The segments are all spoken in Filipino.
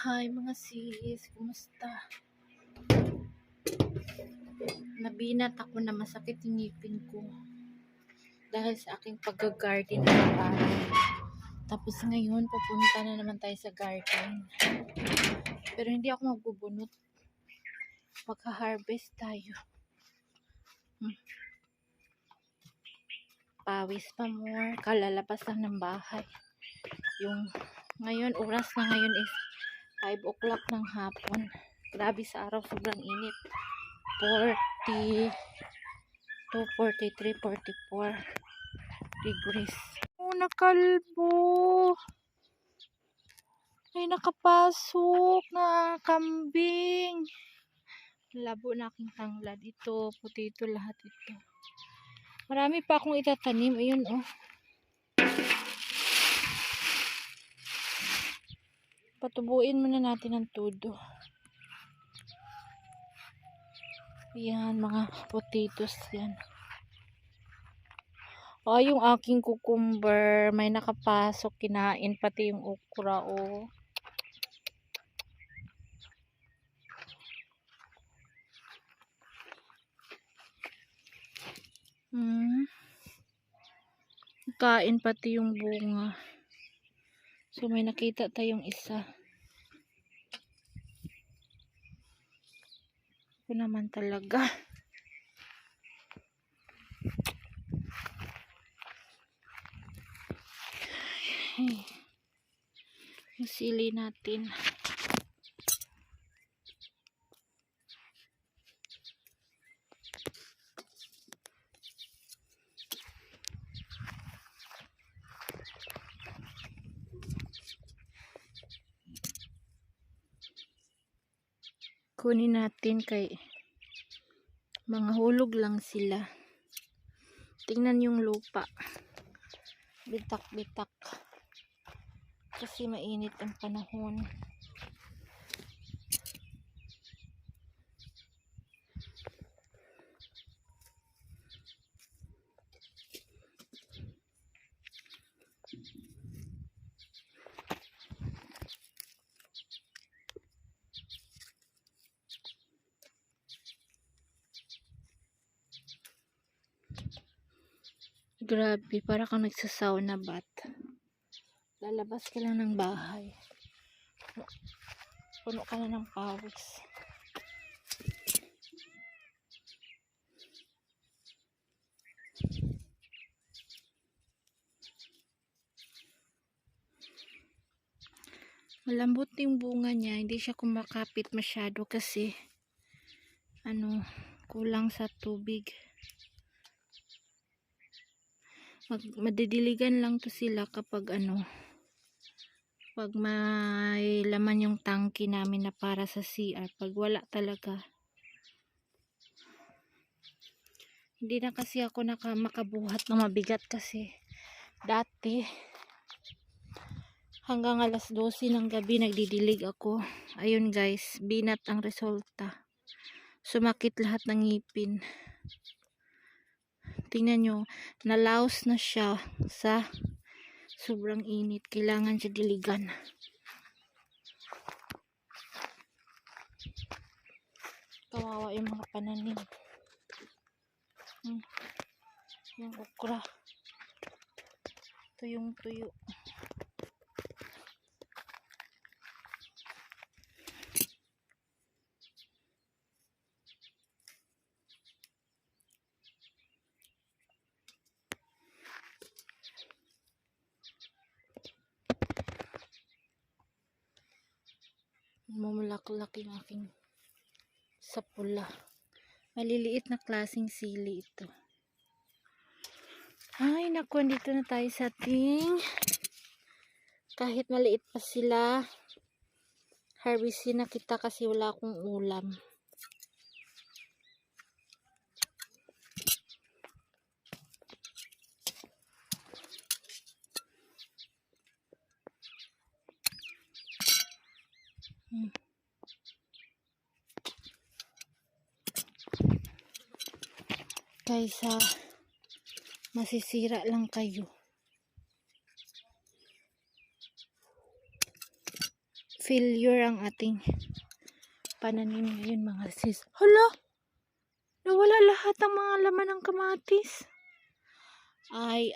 Hi mga sis, kumusta? Nabinat ako na masakit yung ngipin ko dahil sa aking pag-garden araw-araw. Tapos ngayon, pupunta na naman tayo sa garden. Pero hindi ako magbubunot. Magha-harvest tayo. Pawis pa more, kalalabas lang ng bahay. Ngayon, oras na ngayon is 5 o'clock ng hapon. Grabe sa araw, sobrang init. 42, 43, 44 degrees. Oh, nakalbo. Ay, nakapasok na kambing. Labo na aking tanglad. Ito, potato lahat ito. Marami pa akong itatanim. Ayun, oh. Patubuin muna natin ang todo. Yan, mga potatoes yan. Oh, yung aking cucumber, may nakapasok, kinain pati yung okra, oh. Kain pati yung bunga. So, may nakita tayong isa. Ito naman talaga. Ay, yung sili natin. Kunin natin kay mga hulog lang sila. Tingnan yung lupa. Bitak-bitak. Kasi mainit ang panahon. Grabe, para kang nagsasauna bath. Lalabas ka lang ng bahay. Puno ka na ng pawis. Malambot yung bunga niya. Hindi siya kumakapit masyado kasi kulang sa tubig. Madidiligan lang to sila kapag pag may laman yung tangke namin na para sa CR. Pag wala talaga, hindi na kasi ako makabuhat ng mabigat kasi dati hanggang alas 12 ng gabi nagdidilig ako. Ayun guys, binat ang resulta. Sumakit lahat ng ngipin. Tingnan nyo, nalaos na siya sa sobrang init. Kailangan siya diligan. Kawawa yung mga pananim. Yung okra. Ito yung tuyo. Mamulaklak yung aking sapula. Maliliit na klaseng sili ito. Ay naku, dito na tayo sa ating, kahit maliit pa sila, harvestin na kita kasi wala akong ulam. Kaysa masisira lang kayo. failure ang ating pananim ngayon mga sis. Hala! Nawala lahat ang mga laman ng kamatis. Ay.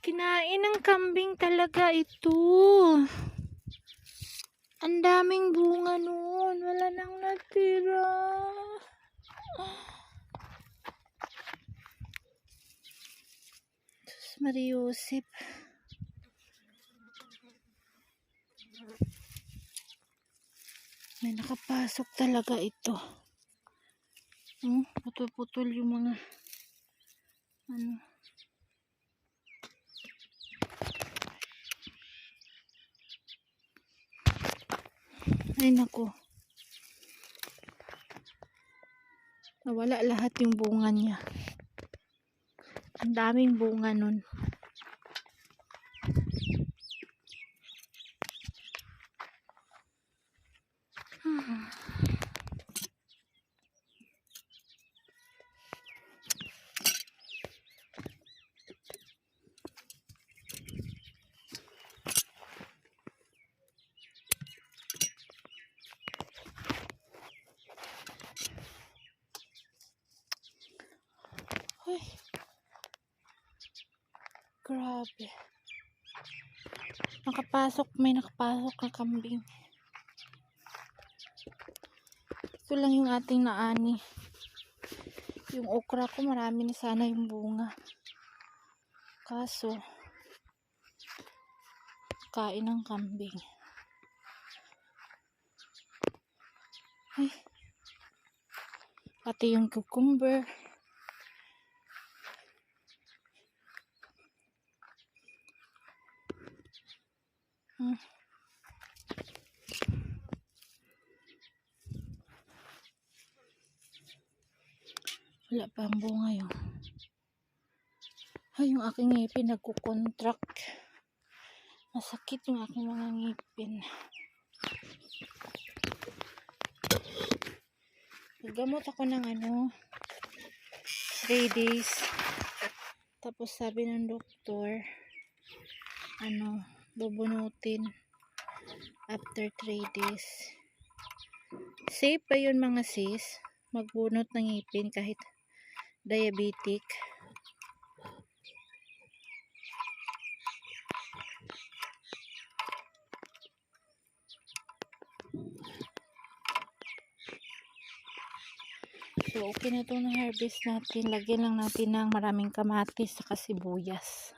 Kinain ng kambing talaga ito. Ang daming bunga noon. Wala nang natira. Diyos Mariusip. May nakapasok talaga ito. Putol-putol yung mga ano. Ay nako. Nawala lahat yung bunga niya. Ang daming bunga nun. Ay. Grabe. May nakapasok na kambing. Ito lang yung ating naani. Yung okra ko marami na sana yung bunga. Kaso kain ng kambing. Ay. Pati yung cucumber. Wala pa ang bunga yun. Ay, yung aking ngipin nagkukontract. Masakit yung aking mga ngipin. Naggamot ako ng 3 days. Tapos sabi ng doktor, bubunutin after 3 days. Safe pa yun mga sis, magbunot ng ngipin kahit diabetic. So, okay na itong na-harvest natin. Lagyan lang natin ng maraming kamatis sa sibuyas.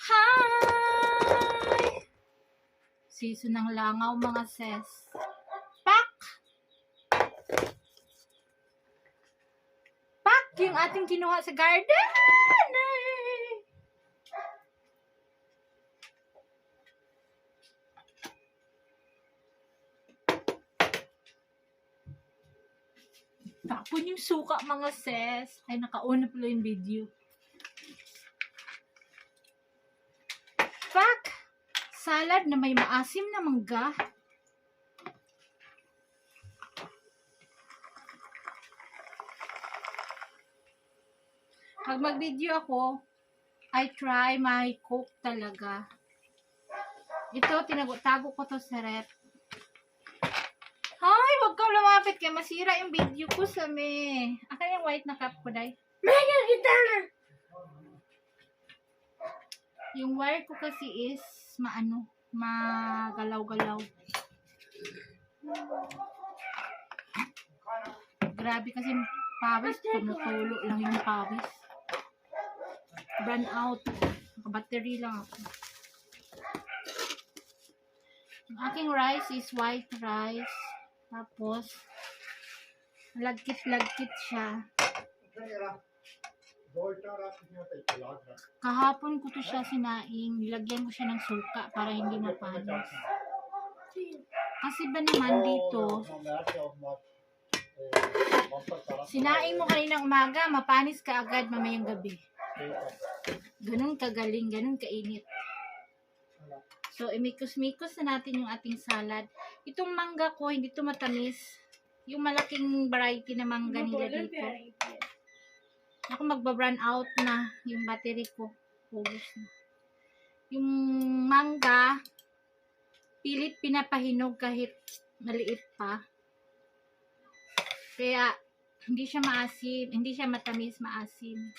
Hi! Season ng langaw mga sis. Pak! Pak! Yung ating kinuha sa garden! Tapon yung suka mga sis. Ay, nakauna pala yung video. Pak! Salad na may maasim na mangga. Pag mag-video ako, I try my cook talaga. Ito, tinago-tago ko to sa rep. Ay, wag kang lumapit kaya masira yung video ko sa me. Akin yung white na cup ko, day. Mega guitar! Yung wire ko kasi is magalaw-galaw. Grabe kasi pawis, tumutulo lang yung pawis. Burn out. Battery lang ako. Yung aking rice is white rice. Tapos lagkit-lagkit siya. Kahapon ko to siya sinaing. Nilagyan ko siya ng suka para hindi mapanis. Kasi ba naman dito, sinaing mo kaninang umaga, mapanis ka agad mamayang gabi. Ganun kagaling, ganun kainit. So, imikos-mikos na natin yung ating salad. Itong mangga ko, hindi to matamis. Yung malaking variety na mangga nila dito. Ako magba-run out na yung battery ko. Ubus na. Yung mangga, pilit pinapahinog kahit maliit pa. Kaya, hindi siya maasim. Hindi siya matamis, maasim.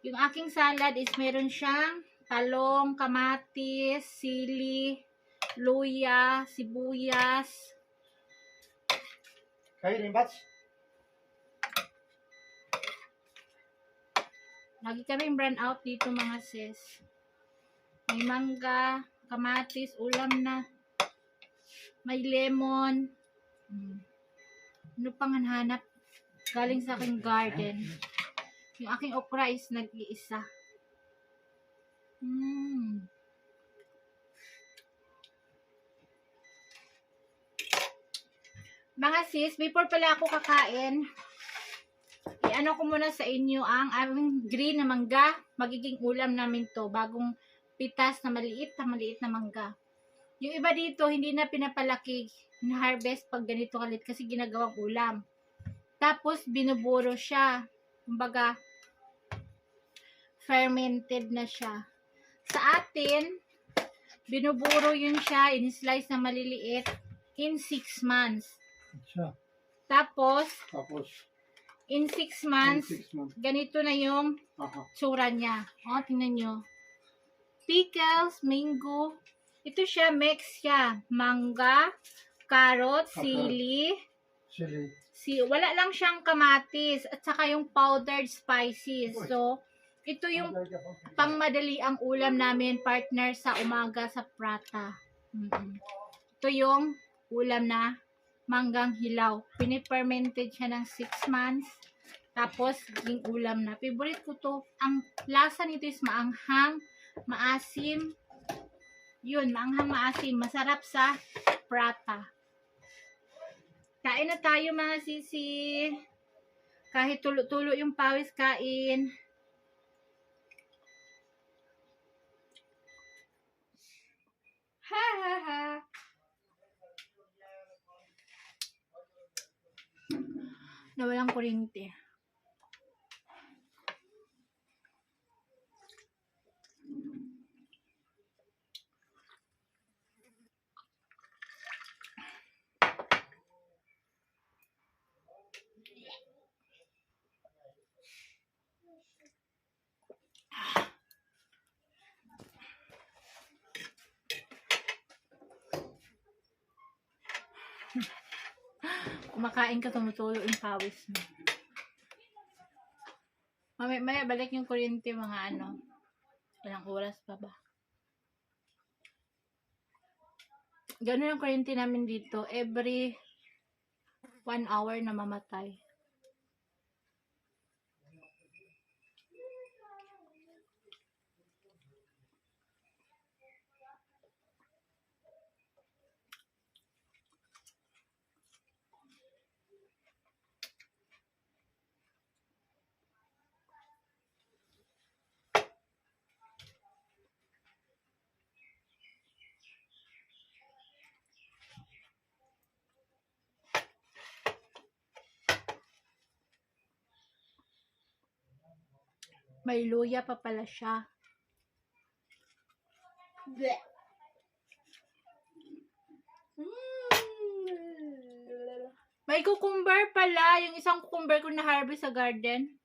Yung aking salad is meron siyang talong, kamatis, sili, luya, sibuyas. Kayo rin, Bats? Lagi kaming brand out dito mga sis. May mangga, kamatis, ulam na. May lemon. Ano pang hanap? Galing sa aking garden. Yung aking okra is nag-iisa. Mga sis, before pala ako kakain, i-ano ko muna sa inyo ang aming green na mangga. Magiging ulam namin to. Bagong pitas na maliit na mangga. Yung iba dito, hindi na pinapalaki, na-harvest pag ganito kalit kasi ginagawang ulam. Tapos, binuburo siya. Kumbaga, fermented na siya. Sa atin, binuburo yun siya, in-slice na maliliit, in 6 months. Tapos, in 6 months, ganito na yung tsura niya. O, tingnan nyo. Pickles, mango. Ito siya, mix siya. Mangga, carrot, sili. Wala lang siyang kamatis. At saka yung powdered spices. So, ito yung pangmadali ang ulam namin, partner, sa umaga sa prata. Ito yung ulam na manggang hilaw. Pinifermented siya ng 6 months. Tapos, yung ulam na. Favorite ko to. Ang lasa nito is maanghang, maasim. Yun, maanghang, maasim. Masarap sa prata. Kain na tayo mga sisi. Kahit tulo-tulo yung pawis, kain. Ha ha ha. Nawalang kuryente. Kumakain ka, tumutulo yung pawis mo. Maya balik yung kuryente, mga ano. Ilang oras pa ba? Ganun yung kuryente namin dito. Every 1 hour na mamatay. May luya pa pala siya. May cucumber pala. Yung isang cucumber ko na harvest sa garden.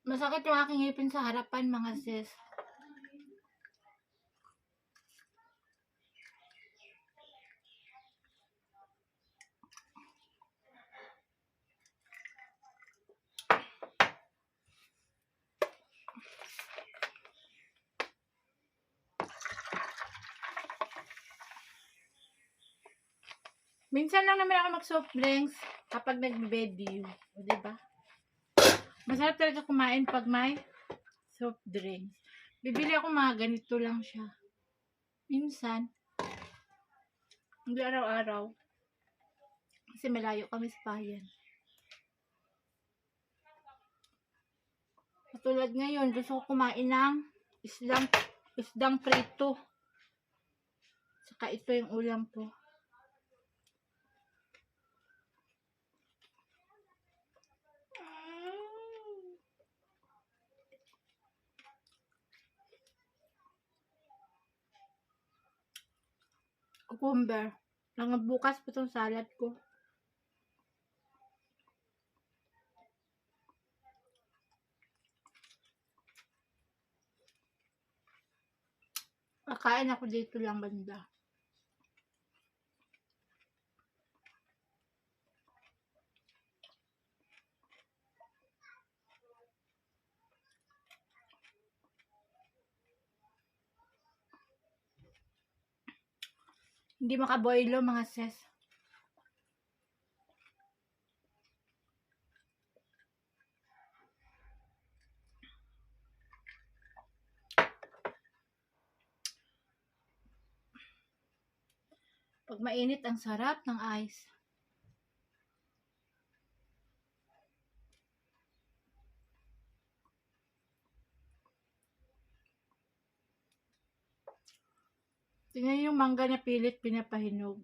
Masakit yung aking ngipin sa harapan, mga sis. Minsan lang naman ako mag-soft drinks kapag nag-video. O, diba? Masarap talaga kumain pag may soft drinks. Bibili ako mga ganito lang siya. Minsan. Hindi araw-araw. Kasi malayo kami sa bayan. Katulad ngayon, gusto ko kumain ng isdang prito. Saka ito yung ulam ko. Cucumber. Hanggang bukas pa itong salad ko. Kakain ako dito lang banda. Hindi makaboilo mga sis. Pag mainit, ang sarap ng ice. Tingnan yung mangga na pilit pinapahinog.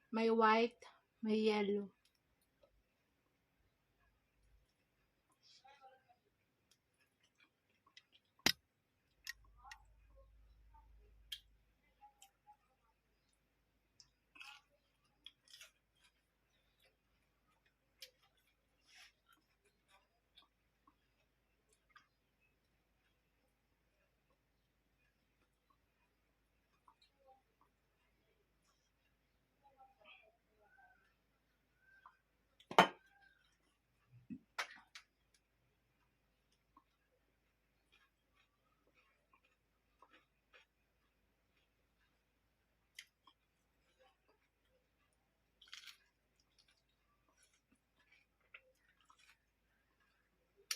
May white, may yellow.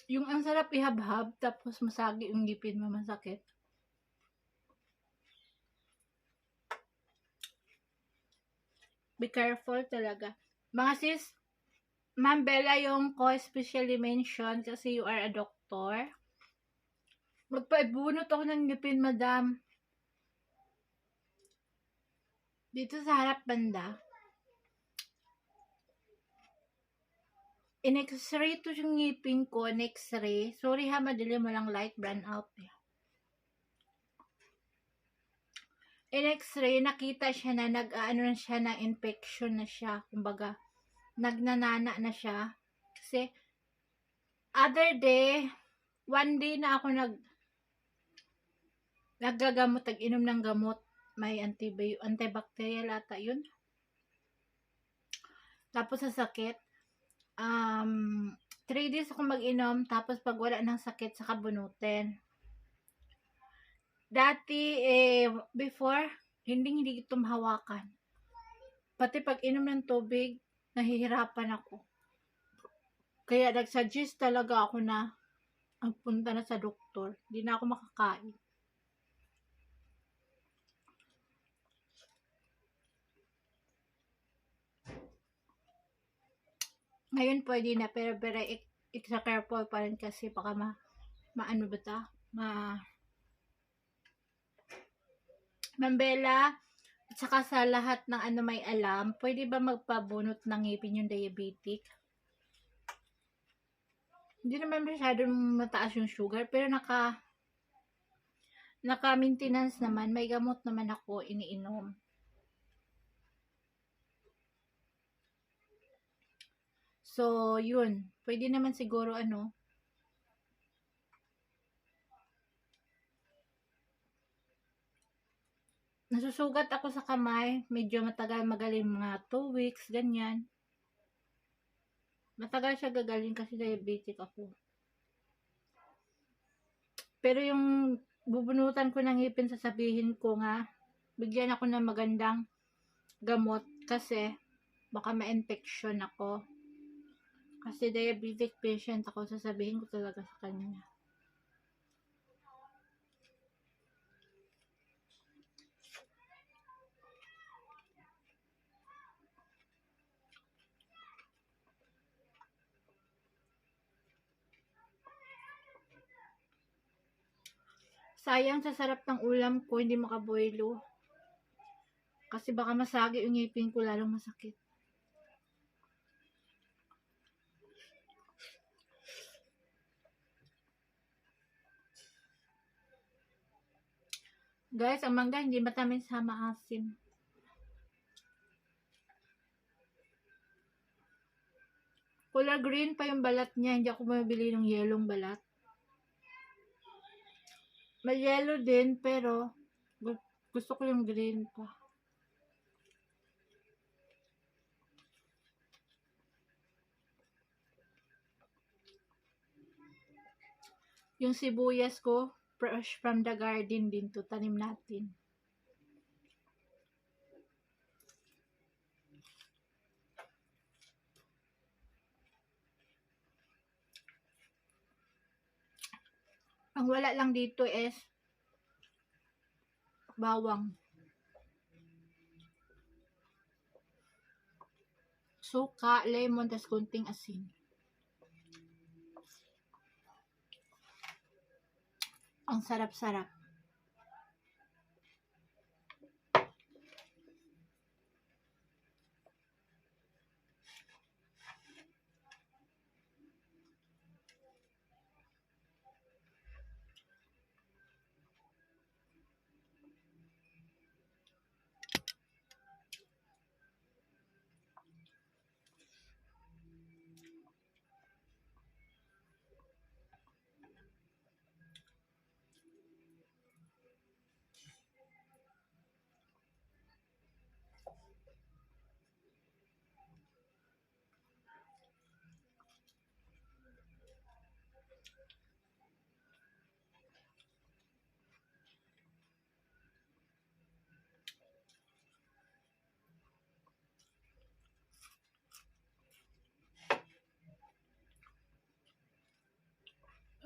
Yung ang sarap ihabhab, tapos masagi yung ngipin mo, masakit. Be careful talaga. Mga sis, Ma'am Bella yung ko especially mention kasi you are a doctor. Magpaibunot ako ng ngipin, madam. Dito sa harap banda. In-x-ray to yung ngipin ko, in-x-ray. Sorry ha, madali mo lang light brown out. In-x-ray, nakita siya na nag-ano na siya na infection na siya. Kumbaga, nagnanana na siya. Kasi, other day, one day na ako naggagamot, tag-inom ng gamot. May antibacterial ata yun. Tapos sa sakit, 3 days ako mag-inom, tapos pag wala ng sakit, saka bunutin. Dati, before, hindi ito mahawakan. Pati pag inom ng tubig, nahihirapan ako. Kaya nag-suggest talaga ako na ang punta na sa doktor. Hindi na ako makakain. Ngayon pwede na, pero extra careful pa rin kasi baka maano ba ta? Mambela, at saka sa lahat ng ano may alam, pwede ba magpabunot ng ngipin yung diabetic? Hindi naman masyadong mataas yung sugar, pero naka-maintenance naman, may gamot naman ako iniinom. So, yun. Pwede naman siguro nasusugat ako sa kamay. Medyo magaling mga 2 weeks, ganyan. Matagal siya gagaling kasi diabetic ako. Pero yung bubunutan ko ng ngipin, sasabihin ko nga, bigyan ako ng magandang gamot kasi Baka ma-infection ako. Kasi diabetic patient ako, sasabihin ko talaga sa kanya. Sayang sa sarap ng ulam ko, hindi makaboilo. Kasi baka masagi yung ngipin ko, lalong masakit. Guys, ang mangga hindi matamis sa maasim. Color green pa yung balat niya, hindi ako mabili ng yelong balat. May yellow din, pero gusto ko yung green pa. Yung sibuyas ko, fresh from the garden din to, tanim natin. Ang wala lang dito is bawang. Suka, lemon, tas kunting asin. Ang sarap-sarap.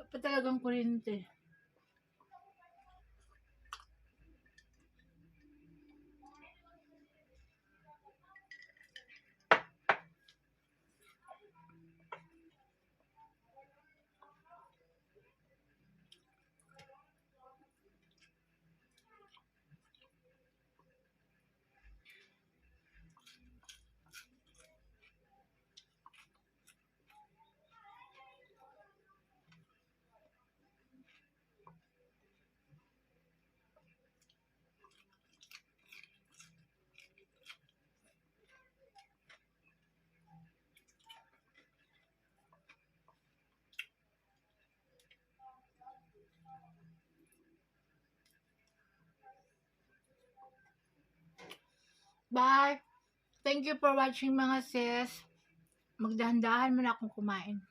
Pa talagang kuryente. Bye! Thank you for watching mga sis. Magdahan-dahan mo na akong kumain.